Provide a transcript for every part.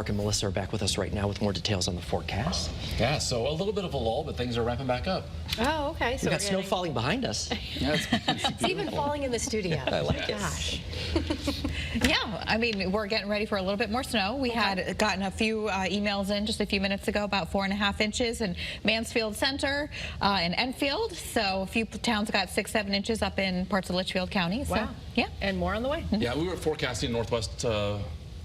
Mark and Melissa are back with us right now with more details on the forecast. Yeah, so a little bit of a lull, but things are ramping back up. Oh, okay. So we got snow falling behind us. Yeah, it's even falling in the studio. I like it. Gosh. Yeah, I mean, we're getting ready for a little bit more snow. We had gotten a few emails in just a few minutes ago about 4.5 inches in Mansfield Center and Enfield. So a few towns got 6-7 inches up in parts of Litchfield County. So, wow. Yeah. And more on the way. Yeah, we were forecasting northwest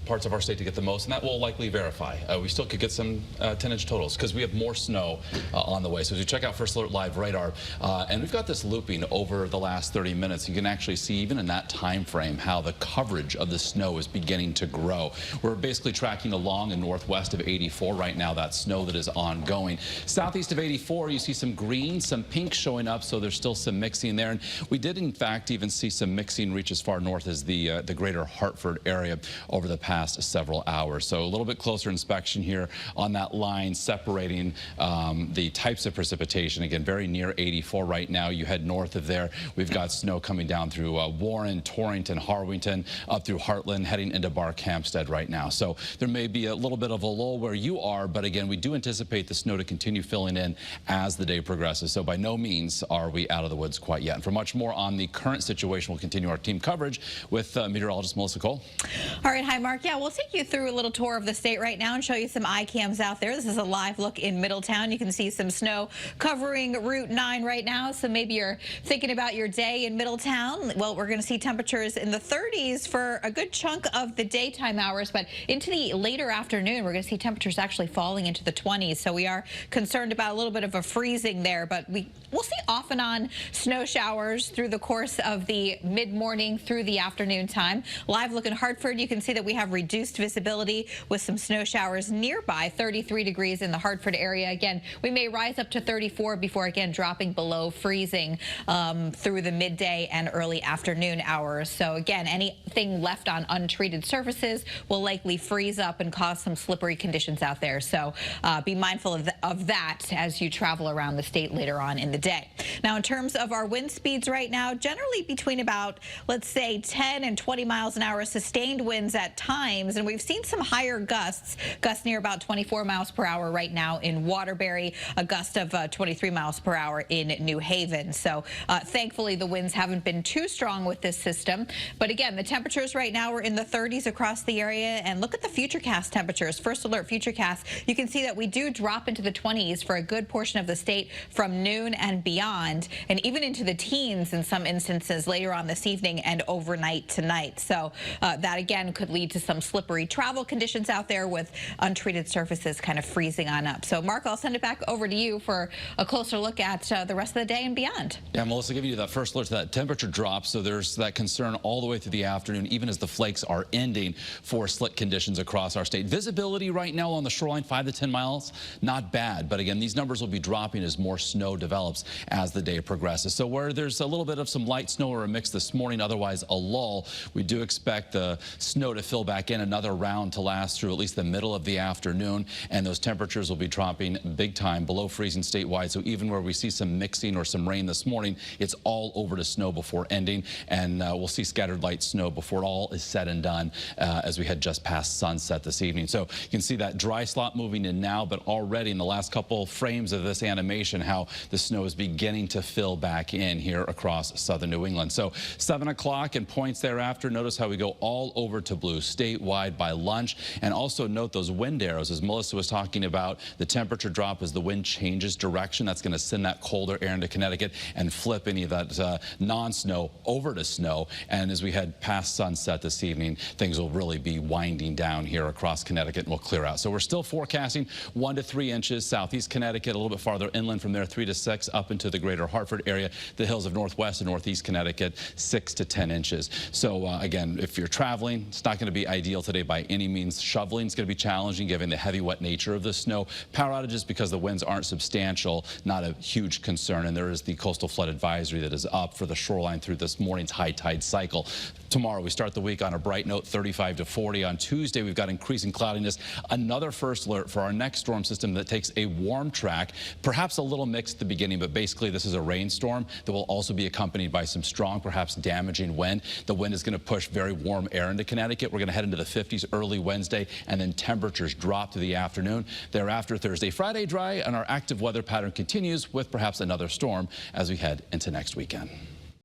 parts of our state to get the most, and that will likely verify. We still could get some 10-inch totals because we have more snow on the way. So as you check out First Alert Live radar, and we've got this looping over the last 30 minutes, you can actually see even in that time frame how the coverage of the snow is beginning to grow. We're basically tracking along in northwest of 84 right now, that snow that is ongoing. Southeast of 84, you see some green, some pink showing up, so there's still some mixing there. And we did, in fact, even see some mixing reach as far north as the greater Hartford area over the past several hours. So a little bit closer inspection here on that line separating the types of precipitation. Again, very near 84 right now. You head north of there, we've got snow coming down through Warren, Torrington, Harwington, up through Heartland, heading into Bark-Hampstead right now. So there may be a little bit of a lull where you are, but again, we do anticipate the snow to continue filling in as the day progresses. So by no means are we out of the woods quite yet. And for much more on the current situation, we'll continue our team coverage with meteorologist Melissa Cole. All right, hi Mark. Yeah, we'll take you through a little tour of the state right now and show you some eye cams out there. This is a live look in Middletown. You can see some snow covering Route 9 right now. So maybe you're thinking about your day in Middletown. Well, we're going to see temperatures in the 30s for a good chunk of the daytime hours, but into the later afternoon, we're going to see temperatures actually falling into the 20s. So we are concerned about a little bit of a freezing there, but we'll see off and on snow showers through the course of the mid-morning through the afternoon time. Live look in Hartford, you can see that we have reduced visibility with some snow showers nearby, 33 degrees in the Hartford area. Again, we may rise up to 34 before again dropping below freezing through the midday and early afternoon hours. So again, anything left on untreated surfaces will likely freeze up and cause some slippery conditions out there. So be mindful of that as you travel around the state later on in the day. Now, in terms of our wind speeds right now, generally between about, let's say, 10 and 20 miles an hour, sustained winds at times, and we've seen some higher gusts near about 24 miles per hour right now in Waterbury, a gust of 23 miles per hour in New Haven. So thankfully the winds haven't been too strong with this system. But again, the temperatures right now are in the 30s across the area. And look at the futurecast temperatures. First Alert Futurecast, you can see that we do drop into the 20s for a good portion of the state from noon and beyond, and even into the teens in some instances later on this evening and overnight tonight. So that again could lead to some slippery travel conditions out there with untreated surfaces kind of freezing on up. So Mark, I'll send it back over to you for a closer look at the rest of the day and beyond. Yeah, Melissa, giving you that first alert to that temperature drop. So there's that concern all the way through the afternoon, even as the flakes are ending for slick conditions across our state. Visibility right now on the shoreline, 5 to 10 miles, not bad. But again, these numbers will be dropping as more snow develops as the day progresses. So where there's a little bit of some light snow or a mix this morning, otherwise a lull, we do expect the snow to fill back in, another round to last through at least the middle of the afternoon, and those temperatures will be dropping big time below freezing statewide. So even where we see some mixing or some rain this morning, it's all over to snow before ending, and we'll see scattered light snow before it all is said and done as we head just past sunset this evening. So you can see that dry slot moving in now, but already in the last couple frames of this animation, how the snow is beginning to fill back in here across southern New England. So 7 o'clock and points thereafter, notice how we go all over to blue statewide by lunch. And also note those wind arrows, as Melissa was talking about, the temperature drop as the wind changes direction. That's going to send that colder air into Connecticut and flip any of that non-snow over to snow. And as we head past sunset this evening, things will really be winding down here across Connecticut and will clear out. So we're still forecasting 1 to 3 inches. Southeast Connecticut, a little bit farther inland from there, 3 to 6 up into the greater Hartford area. The hills of northwest and northeast Connecticut, 6 to 10 inches. So again, if you're traveling, it's not going to be ideal today by any means. Shoveling is going to be challenging given the heavy wet nature of the snow. Power outages, because the winds aren't substantial, not a huge concern. And there is the coastal flood advisory that is up for the shoreline through this morning's high tide cycle. Tomorrow, we start the week on a bright note, 35 to 40. On Tuesday, we've got increasing cloudiness. Another first alert for our next storm system that takes a warm track, perhaps a little mixed at the beginning, but basically this is a rainstorm that will also be accompanied by some strong, perhaps damaging wind. The wind is going to push very warm air into Connecticut. We're going to head into the 50s early Wednesday, and then temperatures drop to the afternoon. Thereafter, Thursday, Friday, dry, and our active weather pattern continues with perhaps another storm as we head into next weekend.